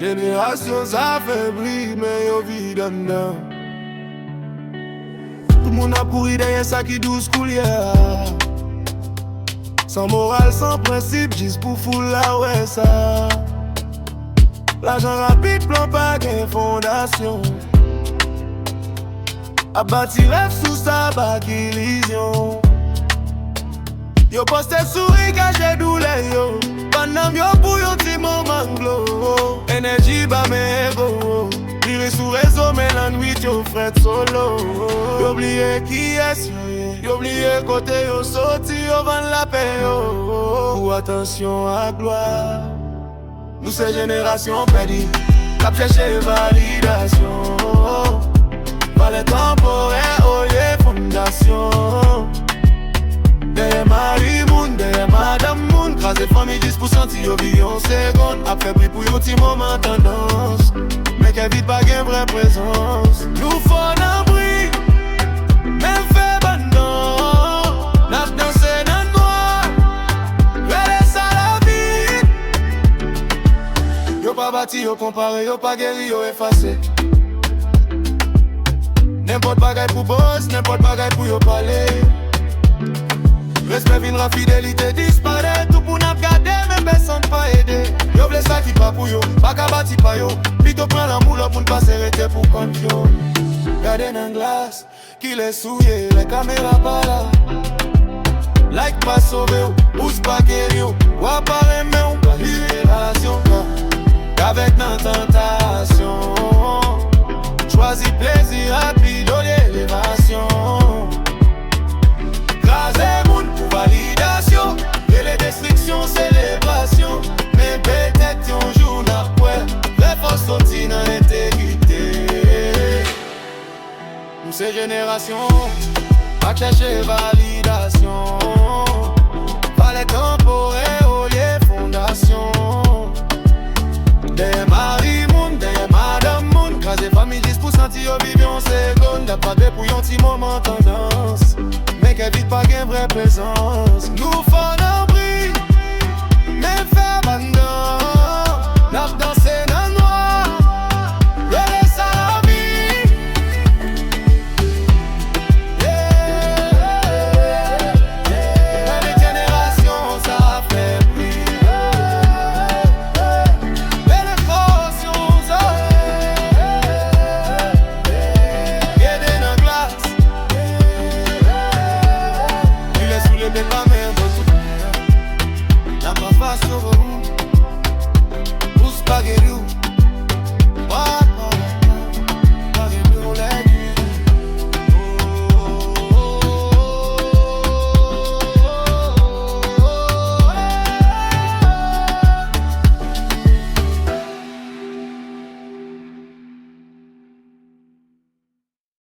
Génération s'affaiblit, mais yo vit dedans. Tout le monde a pourri derrière ça qui douce coulière. Sans morale, sans principe, juste pour foule la ouais ça. L'argent rapide, plan pas gain fondation. A bâti rêve sous sa bague illusion. Yo poste souris caché douleur yo. Panam yo pour yo ti moment glow. Énergie ba mes ego. Lire sous réseau mais la nuit yo fret solo. Yo oublié qui est yo. Yo oublié côté yo sorti yo vend la paix yo. Ou attention à gloire. Nous c'est génération perdue. Cap chercher validation. Palais temporaire, oh yeah, fondation. Derrière Marie Moun, derrière Madame Moun. Crasé famille 10% si yo vi en seconde. Après pris pour yo ti moment tendance. Mais qu'elle vite pas gain vraie présence. Nous faut un bruit, même fait bandon. N'a dansé dans le noir, laisse à la vie. Yo pas bâti, yo comparé, yo pas guéri, yo effacé. N'importe bagaille pour boss, n'importe bagaille pour yo parler. Respect viendra, fidélité disparaît. Tout pour n'a garder, même personne pas aider. Yo blesse ça qui pas pour yo, pas qu'à bâti pas yo. Plutôt prends la moule pour ne pas s'arrêter pour contrôle. Gardez dans glace, qu'il est souillé, les caméras pas là. Like pas sauvé, ou pas guéri, ou apparaît mais ou pas libération. Qu'avec nos tentations, choisis plaisir rapide ou l'élévation. Crasez moun pour validation. Et les destructions, célébration. Mais peut-être un jour d'après, les forces sont in intégrité. Nous c'est génération, pas chercher validation.